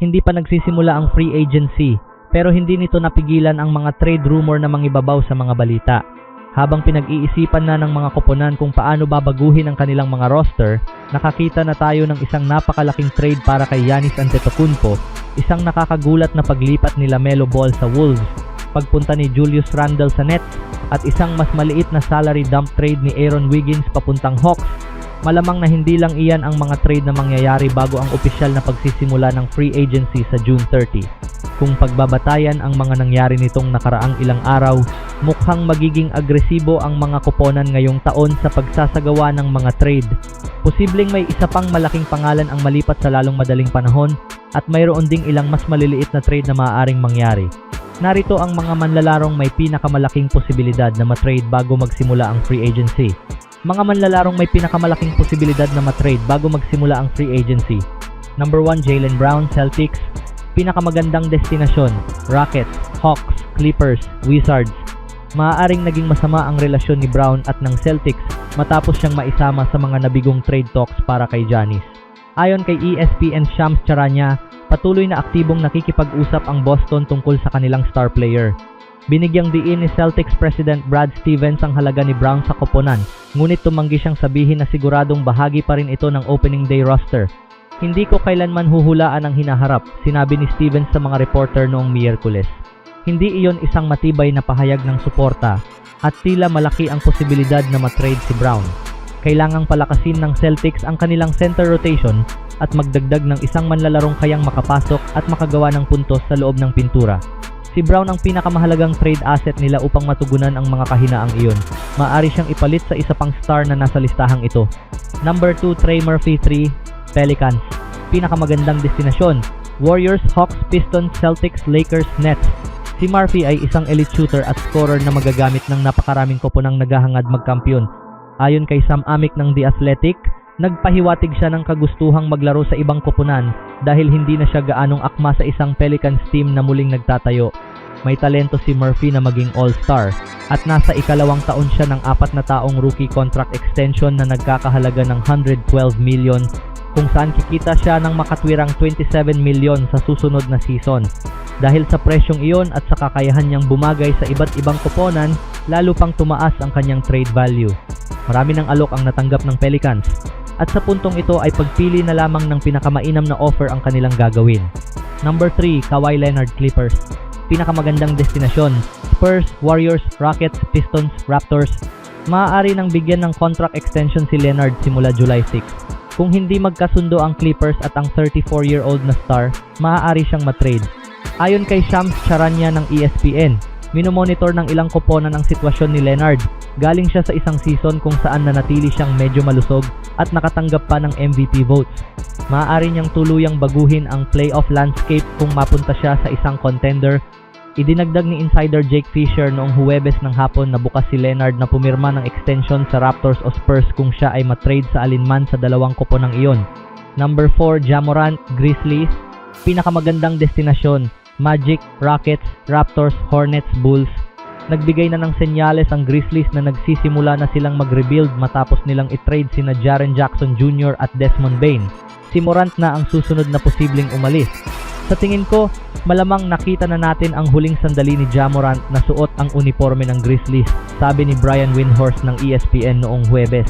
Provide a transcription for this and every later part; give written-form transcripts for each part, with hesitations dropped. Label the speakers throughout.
Speaker 1: hindi pa nagsisimula ang free agency, pero hindi nito napigilan ang mga trade rumor na mangibabaw sa mga balita. Habang pinag-iisipan na ng mga koponan kung paano babaguhin ang kanilang mga roster, nakakita na tayo ng isang napakalaking trade para kay Giannis Antetokounmpo, isang nakakagulat na paglipat ni LaMelo Ball sa Wolves, pagpunta ni Julius Randle sa Nets, at isang mas maliit na salary dump trade ni Aaron Wiggins papuntang Hawks. Malamang na hindi lang iyan ang mga trade na mangyayari bago ang opisyal na pagsisimula ng free agency sa June 30. Kung pagbabatayan ang mga nangyari nitong nakaraang ilang araw, mukhang magiging agresibo ang mga koponan ngayong taon sa pagsasagawa ng mga trade. Posibleng may isa pang malaking pangalan ang malipat sa lalong madaling panahon at mayroon ding ilang mas maliliit na trade na maaaring mangyari. Narito ang mga manlalarong may pinakamalaking posibilidad na matrade bago magsimula ang free agency. Mga manlalarong may pinakamalaking posibilidad na matrade bago magsimula ang free agency. Number 1, Jaylen Brown, Celtics. Pinakamagandang destinasyon, Rockets, Hawks, Clippers, Wizards. Maaaring naging masama ang relasyon ni Brown at ng Celtics matapos siyang maisama sa mga nabigong trade talks para kay Giannis. Ayon kay ESPN Shams Charania, patuloy na aktibong nakikipag-usap ang Boston tungkol sa kanilang star player. Binigyang diin ni Celtics President Brad Stevens ang halaga ni Brown sa koponan, ngunit tumanggi siyang sabihin na siguradong bahagi pa rin ito ng opening day roster. Hindi ko kailanman huhulaan ang hinaharap, sinabi ni Stevens sa mga reporter noong Miyerkules. Hindi iyon isang matibay na pahayag ng suporta at tila malaki ang posibilidad na matrade si Brown. Kailangang palakasin ng Celtics ang kanilang center rotation at magdagdag ng isang manlalarong kayang makapasok at makagawa ng puntos sa loob ng pintura. Si Brown ang pinakamahalagang trade asset nila upang matugunan ang mga kahinaang iyon. Maaari siyang ipalit sa isa pang star na nasa listahang ito. Number 2, Trey Murphy 3, Pelicans. Pinakamagandang destinasyon, Warriors, Hawks, Pistons, Celtics, Lakers, Nets. Si Murphy ay isang elite shooter at scorer na magagamit ng napakaraming koponang naghahangad magkampiyon. Ayon kay Sam Amick ng The Athletic, nagpahiwatig siya ng kagustuhang maglaro sa ibang koponan dahil hindi na siya gaanong akma sa isang Pelicans team na muling nagtatayo. May talento si Murphy na maging all-star at nasa ikalawang taon siya ng 4 na taong rookie contract extension na nagkakahalaga ng $112 million, kung saan kikita siya ng makatwirang $27 million sa susunod na season. Dahil sa presyong iyon at sa kakayahan niyang bumagay sa iba't ibang koponan, lalo pang tumaas ang kanyang trade value. Marami ng alok ang natanggap ng Pelicans, at sa puntong ito ay pagpili na lamang ng pinakamainam na offer ang kanilang gagawin. Number 3, Kawhi Leonard, Clippers. Pinakamagandang destinasyon, Spurs, Warriors, Rockets, Pistons, Raptors. Maaari nang bigyan ng contract extension si Leonard simula July 6. Kung hindi magkasundo ang Clippers at ang 34-year-old na star, maaari siyang matrade. Ayon kay Shams Charania ng ESPN, minomonitor ng ilang koponan ang sitwasyon ni Leonard. Galing siya sa isang season kung saan nanatili siyang medyo malusog at nakatanggap pa ng MVP votes. Maaari niyang tuluyang baguhin ang playoff landscape kung mapunta siya sa isang contender. Idinagdag ni insider Jake Fisher noong Huwebes ng hapon na bukas si Leonard na pumirma ng extension sa Raptors o Spurs kung siya ay matrade sa alinman sa dalawang koponang iyon. Number 4, Ja Morant, Grizzlies. Pinakamagandang destinasyon, Magic, Rockets, Raptors, Hornets, Bulls. Nagbigay na ng senyales ang Grizzlies na nagsisimula na silang mag-rebuild matapos nilang i-trade sina Jaren Jackson Jr. at Desmond Bane. Si Morant na ang susunod na posibleng umalis. Sa tingin ko, malamang nakita na natin ang huling sandali ni Ja Morant na suot ang uniforme ng Grizzlies, sabi ni Brian Windhorst ng ESPN noong Huwebes.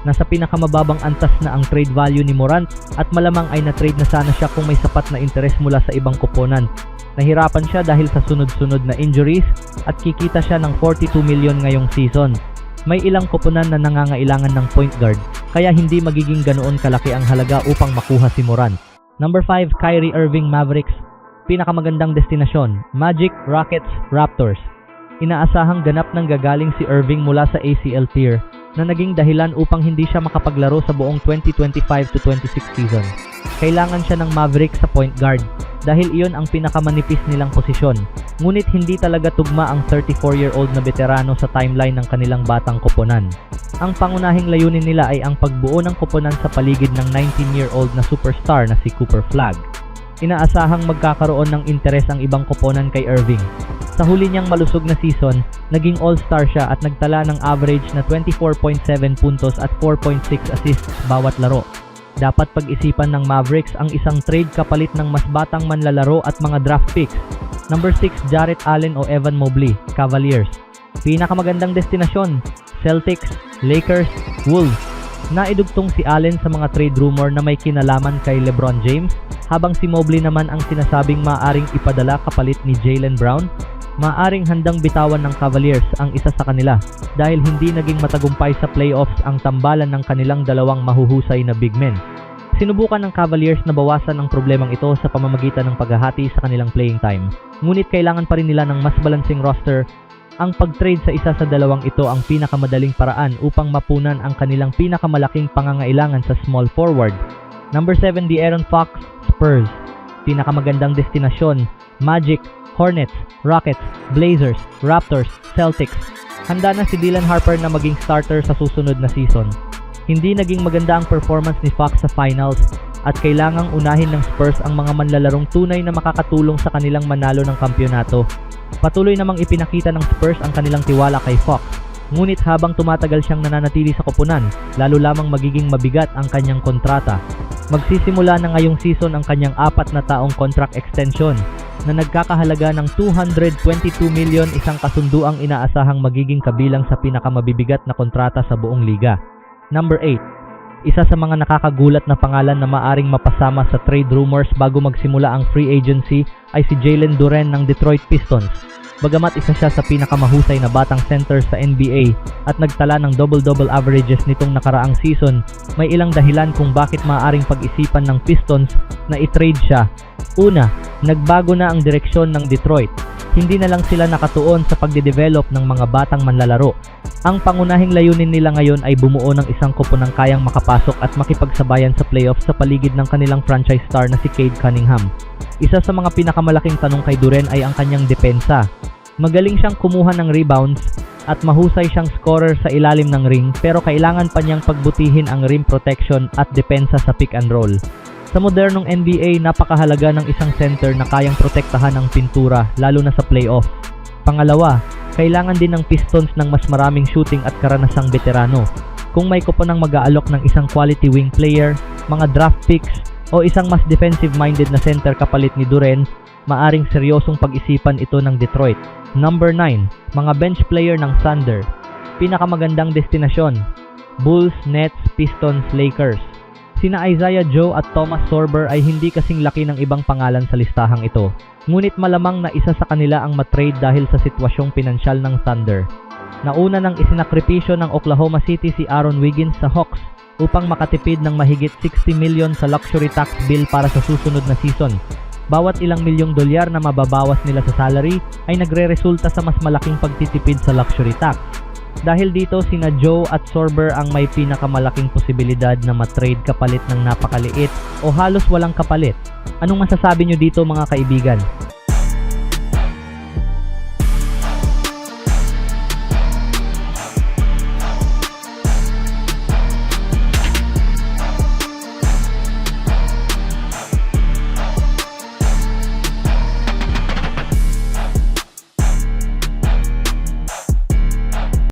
Speaker 1: Nasa pinakamababang antas na ang trade value ni Morant at malamang ay na-trade na sana siya kung may sapat na interes mula sa ibang koponan. Nahirapan siya dahil sa sunod-sunod na injuries at kikita siya ng $42 million ngayong season. May ilang koponan na nangangailangan ng point guard, kaya hindi magiging ganoon kalaki ang halaga upang makuha si Morant. Number 5, Kyrie Irving, Mavericks. Pinakamagandang destinasyon, Magic, Rockets, Raptors. Inaasahang ganap ng gagaling si Irving mula sa ACL tear na naging dahilan upang hindi siya makapaglaro sa buong 2025-26 season. Kailangan siya ng Mavericks sa point guard dahil iyon ang pinakamanipis nilang posisyon. Ngunit hindi talaga tugma ang 34-year-old na veterano sa timeline ng kanilang batang koponan. Ang pangunahing layunin nila ay ang pagbuo ng koponan sa paligid ng 19-year-old na superstar na si Cooper Flagg. Inaasahang magkakaroon ng interes ang ibang koponan kay Irving. Sa huli niyang malusog na season, naging all-star siya at nagtala ng average na 24.7 puntos at 4.6 assists bawat laro. Dapat pag-isipan ng Mavericks ang isang trade kapalit ng mas batang manlalaro at mga draft picks. Number 6, Jarrett Allen o Evan Mobley, Cavaliers. Pinakamagandang destinasyon, Celtics, Lakers, Wolves. Naidugtong si Allen sa mga trade rumor na may kinalaman kay LeBron James, habang si Mobley naman ang sinasabing maaring ipadala kapalit ni Jaylen Brown. Maaring handang bitawan ng Cavaliers ang isa sa kanila dahil hindi naging matagumpay sa playoffs ang tambalan ng kanilang dalawang mahuhusay na big men. Sinubukan ng Cavaliers na bawasan ang problemang ito sa pamamagitan ng paghahati sa kanilang playing time. Ngunit kailangan pa rin nila ng mas balansing roster. Ang pag-trade sa isa sa dalawang ito ang pinakamadaling paraan upang mapunan ang kanilang pinakamalaking pangangailangan sa small forward. Number 7, De'Aaron Fox, Spurs. Pinakamagandang destinasyon, Magic, Hornets, Rockets, Blazers, Raptors, Celtics. Handa na si Dylan Harper na maging starter sa susunod na season. Hindi naging maganda ang performance ni Fox sa finals at kailangang unahin ng Spurs ang mga manlalarong tunay na makakatulong sa kanilang manalo ng kampyonato. Patuloy namang ipinakita ng Spurs ang kanilang tiwala kay Fox. Ngunit habang tumatagal siyang nananatili sa koponan, lalo lamang magiging mabigat ang kanyang kontrata. Magsisimula na ngayong season ang kanyang 4 na taong contract extension na nagkakahalaga ng $222 million, isang kasunduang inaasahang magiging kabilang sa pinakamabibigat na kontrata sa buong liga. Number 8. Isa sa mga nakakagulat na pangalan na maaring mapasama sa trade rumors bago magsimula ang free agency ay si Jalen Duren ng Detroit Pistons. Bagamat isa siya sa pinakamahusay na batang center sa NBA at nagtala ng double-double averages nitong nakaraang season, may ilang dahilan kung bakit maaaring pag-isipan ng Pistons na i-trade siya. Una, nagbago na ang direksyon ng Detroit. Hindi na lang sila nakatuon sa pagde-develop ng mga batang manlalaro. Ang pangunahing layunin nila ngayon ay bumuo ng isang koponang kayang makapasok at makipagsabayan sa playoffs sa paligid ng kanilang franchise star na si Cade Cunningham. Isa sa mga pinakamalaking tanong kay Duren ay ang kanyang depensa. Magaling siyang kumuha ng rebounds at mahusay siyang scorer sa ilalim ng ring, pero kailangan pa niyang pagbutihin ang rim protection at depensa sa pick and roll. Sa modernong NBA, napakahalaga ng isang center na kayang protektahan ang pintura, lalo na sa playoff. Pangalawa, kailangan din ng Pistons ng mas maraming shooting at karanasang veterano. Kung may koponang mag-aalok ng isang quality wing player, mga draft picks, o isang mas defensive-minded na center kapalit ni Duren, maaring seryosong pag-isipan ito ng Detroit. Number 9, mga bench player ng Thunder. Pinakamagandang destinasyon, Bulls, Nets, Pistons, Lakers. Sina Isaiah Joe at Thomas Sorber ay hindi kasing laki ng ibang pangalan sa listahang ito. Ngunit malamang na isa sa kanila ang matrade dahil sa sitwasyong pinansyal ng Thunder. Nauna nang isinakripisyo ng Oklahoma City si Aaron Wiggins sa Hawks upang makatipid ng mahigit $60 million sa luxury tax bill para sa susunod na season. Bawat ilang milyong dolyar na mababawas nila sa salary ay nagre-resulta sa mas malaking pagtitipid sa luxury tax. Dahil dito, sina Joe at Sorber ang may pinakamalaking posibilidad na matrade kapalit ng napakaliit o halos walang kapalit. Anong masasabi nyo dito mga kaibigan?